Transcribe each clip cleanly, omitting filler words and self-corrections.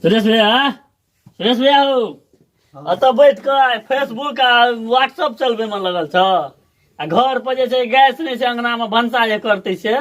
सुरेश भैया, सुरेश भैया हो अतः बैठ के फेसबुक आ व्हाट्सअप चलबे में लगल छ। आ घर पर जे गैस नहीं अंगना में भनसा जे करते से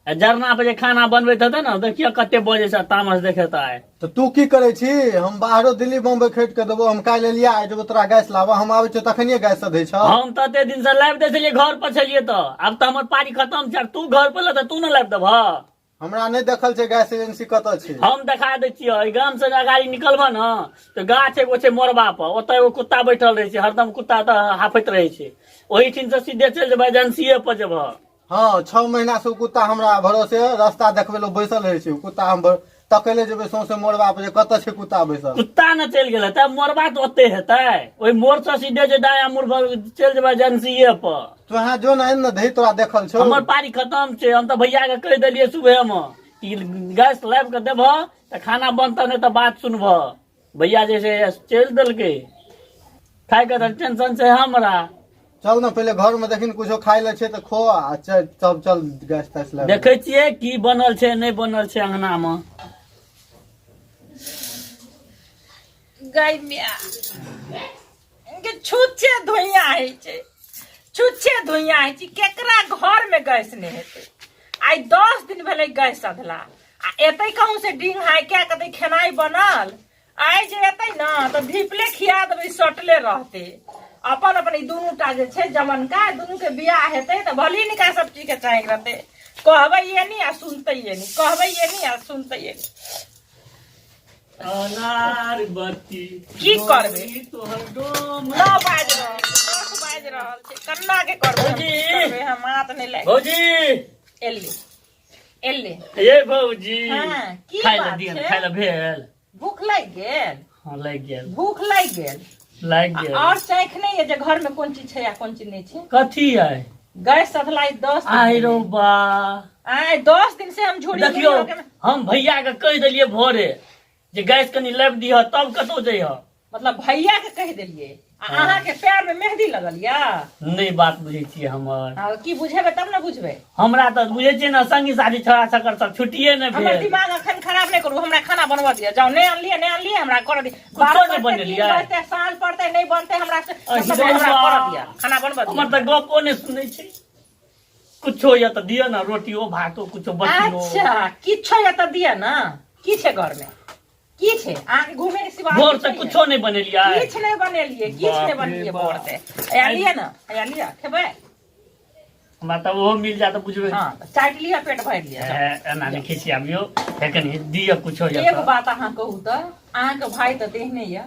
जरना पे जे खाना बनबैत हेतै ने देखियो कते बजे से तामस देखेता है। तो तू की करे छी? हम बाहरो दिल्ली बम्बई खट के देबो, हम काल्हि लिया आइ देबो तोरा गैस लाबो, हम आबै छ तखनिए गैस दै छ। हम तते दिन से लाबि दै छलियै घर पर छलियै त अब त हमर पारी खत्म छ, तू घर पर ल त तू न लाबि देबह। हमरा नहीं देखल छे गैस एजेंसी कत छे। हम देखा दै छियै, गाम से गाड़ी निकलबह न तो गाछ एगो छै मोरबा पर, ओतय एगो कुत्ता बैठल रहे छै, हरदम कुत्ता त हाफैत रहे छै। ओही ठिन से सीधे चलि जेबह एजेंसीए पर जेबह। हाँ 6 महीना से कुत्ता हमरा भरोसे रास्ता देखबे लो बैसल रहे छै। कुत्ता हम तकले जेबे सौंसे मोरबा पर कत छे कुत्ता बैसल। कुत्ता न चलि गेल त मोरबा तो ओते हेतै, ओहि मोड़ से सीधे जे दाया मुड़ चलि जेबह एजेंसीए पर। तो यहाँ जो न दही तोरा देखल छौ। हमर पारी खत्म छै, हम त भैया के कह देलियै सुबह में कि गैस लाबि के देबह त खाना बनतह नहीं त बात सुनबह। भैया जे छै चलि देलकै, खाय के त टेंशन छै हमरा। चल न पहले घर में देखिन कुछो खाई ले छे त खो आ चल चल गैस तैस लाबे। देखे छियै की बनल छै नहीं बनल छै अंगना में। गाय मिया के छुच्छे धुइया है छे, छुच्छे धुइया है छे। केकरा घर में गैस नहीं हेते? आई 10 दिन भेले गैस अधला आ एते कहूं से डिंग हाई क्या कते खेनाई बनल। आई जे एते ना तो ढीपले खिया देबे, सटले रहते। अपन अपन दुनू टा जे छे जमन का दुनू के बियाह हेते त भली निका सब चीज के चाहे रहते। कहबे ये नहीं आ सुनते ये नहीं, कहबे ये नहीं आ सुनते ये नहीं। अनार बत्ती की करबे? तोहर डोम 9 बाज रहल, 10 बाज रहल छे, कन्ना के करबे हम हाथ नहीं लाग। भौजी एल्ले एल्ले ये भौजी हाँ, की खाय बात ले दियन, छै? खाय ले भेल। भूख लग गेल, हाँ लग गेल, भूख लग गेल। लग गेल। और चैख नहीं है जे घर में कौन चीज है या कौन चीज नहीं है? कथी है? गैस सधलाई 10 दिन आई भेलै। रो बा, आई 10 दिन से हम झोड़ी देखियो झोड़ी के- हम भैया के कह देलिए भोरे जे गैस कनी लाबि दिह तब कतौ जइह। मतलब भैया के कह देलिए आ अहाँ के पैर में मेहंदी लगल या? नहीं बात बुझे छियै हमर। आ की बुझेबे तब ना बुझबे। हमरा त बुझे छियै ना संगी साथी छड़ा छकर सब छुट्टिए नहीं हमर भेल। दिमाग अखन खराब नहीं करू, हमरा खाना बनवा दिया जाओ। नहीं आनलिए हमरा कर दी। नहीं बनेलियै? साल पड़ते नहीं बनते हमरा से अहि मतलब हमरा बा। कर दिया खाना बनवा हमर दिया। त गपो नहीं सुनै छै। कुछो या त दिय ना, रोटियो भातो कुछो बचियो। अच्छा किछो या त दिया ना। की छे घर में? की छे? आके घूमे के सिवा भोर से कुछो नहीं बनेलियै। किछ नहीं बनेलिए, किछ नहीं बनेलिए भोर से। या लिया ना, या लिया खेबे। हमरा त ओहो मिल जा त बुझबे। हां चाट लिया, पेट भर लिया। एना नहीं खिसियाबियो, कनी दिय कुछो या एक बात अहाँ कहू त, अहाँ के भाई त देहने या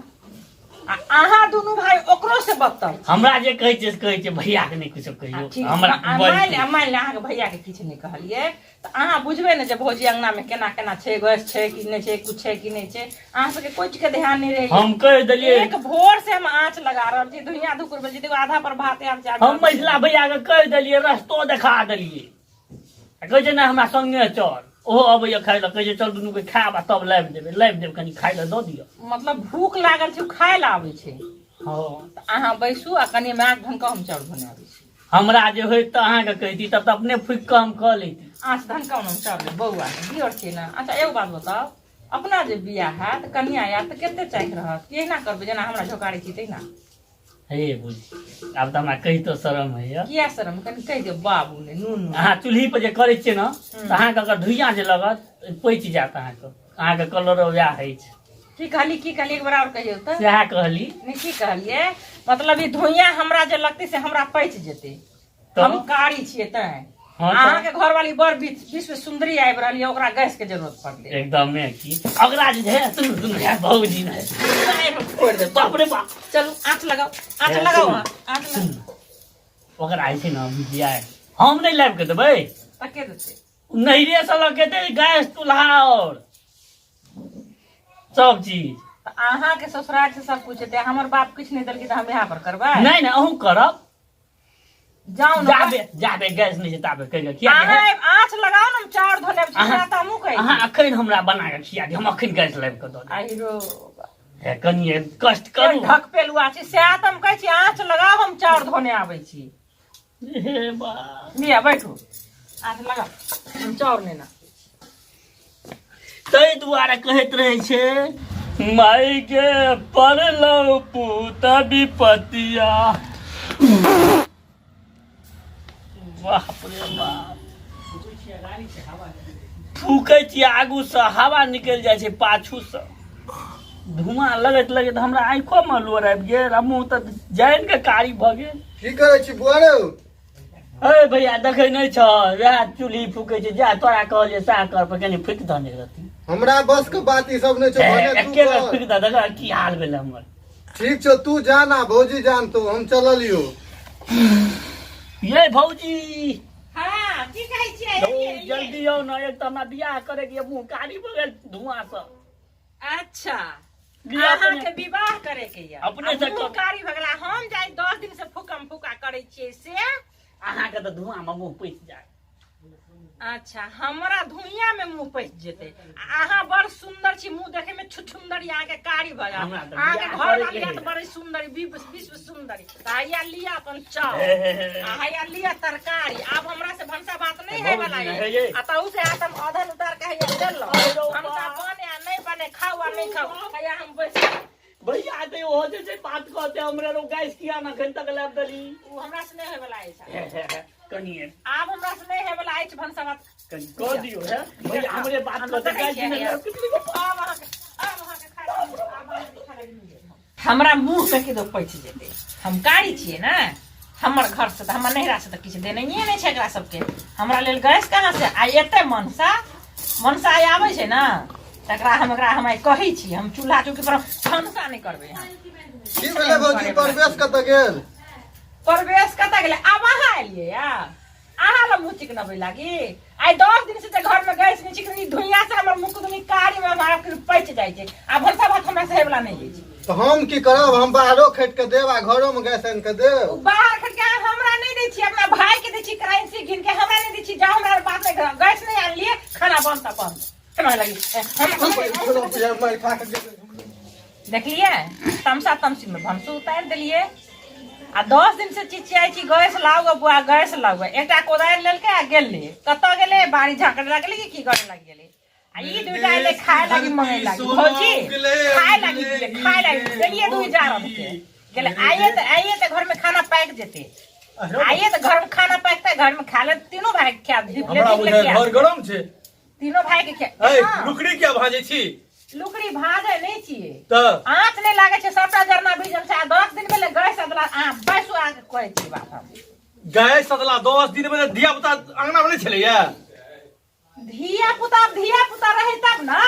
आ अहाँ दुनू भाई ओकरो से बदतर। हमरा जे कहै छै भैया के नहीं कुछो कहियो। हमरा मान ले अहाँ के भैया के किछ नहीं कहलिए त अहाँ बुझबे ने जे भौजी अंगना में केना केना छे, गैस छे कि नहीं छे, कुछ छे कि नहीं छे। अहाँ सबके कोई चीज के ध्यान नहीं रहे। हम कह देलिए एक भोर से हम आंच लगा रहल छी, धुइयां धुकुर बजी देखो आधा पर भात आम चाट। हम मझिला भैया के कह देलिए, रस्तो देखा देलिए। कहै छै ना हमरा संगे चल, ओहो अबैया खाय ल, कहै छै चल दुनू के खाब आ तब लाबि देब कनी खाय ल दऽ दियौ। मतलब भूख लागल छै, खाय ल आबै छै। हां त अहाँ बैसू आ कनी माक ढंग हम चाउर बना आबै छी। हमरा जे होय त अहाँ के कहती तब त अपने फुक के हम कह लेती। आंच ढंग हम चाउर ले बौआ दियर छी ना। अच्छा एगो बात बताओ, अपना जे बियाह हैत कन्या या त केते चाहि रहत? केना करबे जेना हमरा झोकारी छी तेना? हे बुझी अब त हमरा कहि तो शरम है। किया शरम? कनी कहि दे बाबू ने नूनू। अहाँ चूल्ही पर जे करै छियै ना त अहाँ के अगर धुइयां जे लगत पैच जात अहाँ के कलर वएह है छै। की कहली एक बार और कहियो त। सएह कहली। नहीं की कहलिए? मतलब ई धुइयां हमरा जे लगते से हमरा पैच जेते। तो? हम कारी छियै त हाँ अहाँ के घर वाली बड़ विश्व सुंदरी आबि रहली, ओकरा गैस के जरूरत पड़ले। एकदम में की अगरा जे है सुन है भौजी ने छोड़ दे बाप रे बाप। चलो आंच लगाओ, आंच लगाओ, आंच सुन लगाओ। ओकरा आई छै ना बुझिया हम नहीं लाइब के देबै। तके देते नहीं रे साला कहते गैस चूल्हा और सब चीज। अहाँ के ससुराल से सब कुछ है, हमर बाप कुछ नहीं देलकी त हम यहाँ पर करबै? नहीं ना अहू करब। जाओ ना जाबे गैस नहीं छै ताबे कहियो किया अहाँ आंच लगाओ ना, हम चाउर धो लेब छी त हमहु कहि। अहाँ अखन हमरा बना के खिया दी, हम अखन गैस लाइब के दऽ आई रो देब। कनिए कष्ट करू। ढक पेलुआ छी से त हम कहै छी आंच लगाओ, हम चाउर धोने आबै छी। हे बा लिया बैठू, आंच लगाओ, हम चाउर लेना। ताहि दुआरे कहैत रहे छै माई के पड़लौ पुत विपतिया। बाप रे बाप, फूकै छियै आगू से हवा निकलि जाइ छै पाछू से, धुआं लगैत लगैत हमरा आंखो में लोर आबि गेल आ मुँह तऽ जानि के कारी भऽ गेल। की करै छी बुआरे? अरे भैया देखै नहीं छ वएह चूल्ही फूकै छै, जा तोरा कहलिए सएह कर पर कनी फूक दने रहती। हमरा बस के बात ई सब नहीं छै, भने तू एके बेर कर। फूक द, देख की हाल भेल हमर। ठीक छौ, तू जाना भौजी जान, तो हम चललियो। ये भौजी हाँ की कहै छियै? यौ, जल्दी आओ ना, एक तो हमरा बियाह करे के मुंह कारी भऽ गेल धुआं से। अच्छा बियाह अहाँ अपने- के विवाह करे के ये अपने से मुँह कर। कारी भऽ गेला, हम जाई 10 दिन से फुकम फुका करे छियै से। अहाँ के तऽ धुआं में मुंह पैस जाए। अच्छा हमरा धुइयां में मुंह पैस जेते, अहाँ बड़ सुंदर छी, मुंह देखे में छुछुंदर, यहाँ के कारी भऽ जाए। हमरा तऽ अहाँ के बियाह घर करे वाली के तो बड़ी सुंदर, विश्व सुंदरी। हैया लिया अपन चाव, हे, हे, हे, हे। हैया लिया तरकारी। अब हमरा से भंसा बात नहीं है वाला है है। ये। आ ताऊ से आतम अधन उतार के हैया दे लो, अरे भंसा बने आ नहीं बने, खाओ आ नहीं खाओ, हैया हम बैठ। भैया ते हो जे छै बात कहते हमरे रो गैस किया ना घंटा के लाब दली। उ हमरा से नहीं है वाला है। कनिए आब हमरा से नहीं है वाला है भंसा बात। कनी कह दियो है भैया हमरे बात हम कहते बताई गैस छियै, में हैया। लाब कितनी को अब अहाँ के खा ली। हमरा मुंह से के दो पैच जेते, हम कारी छियै ना, हमर घर से हमर नहिरा से तऽ किछु देने नहीं छै एकरा सबके। हमरा लेल गैस कहाँ से आ एते मनसा आइ आबै छै ना, तकरा हम कहै छी हम चूल्हा चौकी पर भनसा नहीं करबै। यहाँ की भेलै भौजी, परवेश कतऽ गेल? प्रवेश कतऽ गेलै? आब अहाँ एलियै या, अहाँ लग मुँह चिकनबै लागी? आइ 10 दिन से घर में गैस नहीं चिकनी, धुइयां से हमर मुँह दुनी कारी में हमारा पैच जाइ छै। आ भनसा भात हमरा से हेवला नहीं होइ छै। तो हम की करब? हम बाहरो खटि के देब आ घरो में गैस आनि के देब। बाहर खट के अहाँ हमरा नहीं दै छी, अपना भाई के दै छी करेंसी गिन के, हमरा नहीं दै छी। जाओ हमरा बात नहीं, गैस नहीं आनलिए, खाना बनता बंद केना लगी। मारि खा के गेल। देखलिए तमसा तमसी में भंसू उतार दिलिए। आ 10 दिन से चिचियाई छी गैस लाओ बुआ, गैस लाओ। एकटा कोदारि लेलकै आ गेलै, कतऽ गेलै? बाड़ी झाँकड़ लागलै की करे लाग गेलै। आ ई दुइटा एले खाए लागी, मंगे लागी। भौजी खाए लागी देलिए 2000 के गेले। आइए तो घर में खाना पैक जेते, आइए तो घर में खाना पैकते, घर में खा ले। तीनों भाई के खा हमरा बुझाय घर गरम छै। तीनों भाई के ए खा। लुकड़ी क्या भाजे छी? लुकड़ी भाजे नहीं छिए, त आँच नहीं लागे छै, सबटा जरना भीजल छै। 10 दिन में गैस अदला बैसु आके कहै छी बात। हम गैस सदला 10 दिन में धिया पुता अंगना में नहीं छलैया। धिया पुता रहे तब ना,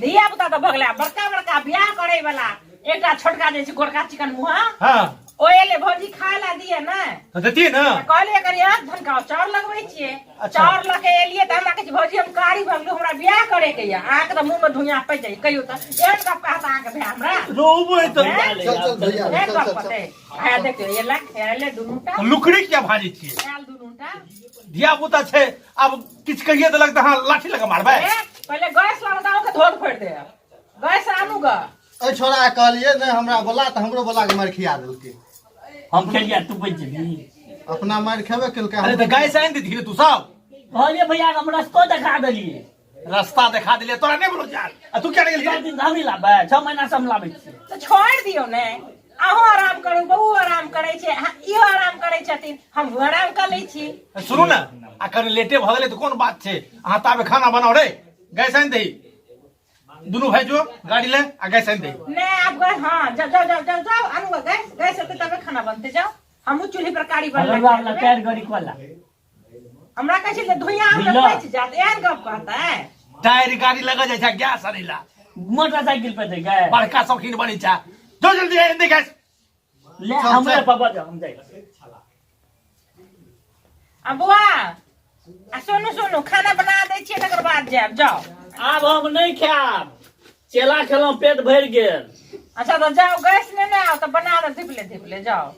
धिया पुता तो भगला बड़का बड़का बियाह करे वाला। एकटा छोटका जे छै गोरका चिकन मुहा, हां ओ एले भौजी खाए ला दिए ना, तो देती ना। कहलिए करी आँख धनकाओ, चाउर लगबै छियै। चाउर लके एलिए त हमरा कहै छै भौजी हम कारी भगलू, हमरा बियाह करे के या। अहाँ के त मुंह में धुइयां पैच जाई, कहियो त एहन गप कहत अहाँ के भाई हमरा। रोबै त चल चल भैया, एहन चल गप चल चल। कहते आया देखियो ये लग एले दुनुटा लुकड़ी क्या भाजे छी? एल दुनुटा। धिया पुता छै, अब किछ कहिए त लगता हां लाठी लगा मारबै। पहले गैस लगाओ के धोल फोड़ दे, गैस आनू ग। ए छोड़ा कहलिए ने हमरा बोला, तो हमरो बोला के मारि खिया देलकै। हम खेलिया तू बच जेबी। अपना मारि खेबे केलकै। अरे त गैस आइन दी धीरे तू सब। कहलिए भैया हम रास्ता दिखा देलिए, रास्ता दिखा दिले, तोरा नहीं बोलो यार। आ तू क्या नहीं 4 दिन हम ही लाबे, 6 महीना से हम लाबे छियै। तो छोड़ दियो ने, अहूँ आराम करू, बहू आराम करे छे, इहो आराम करे छथिन, हम आराम कर लै छी। सुनू ना, आ कनी लेटे भ गेलै त कोन बात छै? अहाँ ताबे खाना बनाओ रे, गैस आइन दही। दुनू भाई जो गाड़ी ले आ गैस आइन दही। ने आप गए, हाँ जाओ आनू गैस, गैस होते तबे खाना बनते। जाओ हमू चूल्ही पर कारी बन अगर वाला पैर गड़ी कोला हमरा कहै छै धुइयां हम बुझलौ? पैच जात, एहन गप कहता है। टायर गाड़ी लगा जाय छै गैस आनिला। मोटरसाइकिल पे दे गए बड़का शौकीन बनी छै। जो जल्दी आइन दे गैस। ले हमरे पापा जा हम जाए। बुआ आ सोनू खाना बना दै छियै, तकर बाद जायब। जाओ आब हम नहीं खाब, चेला खेलौं पेट भर गेल। अच्छा तो जाओ, गैस लेने आओ तो बना दे, धिपले जाओ।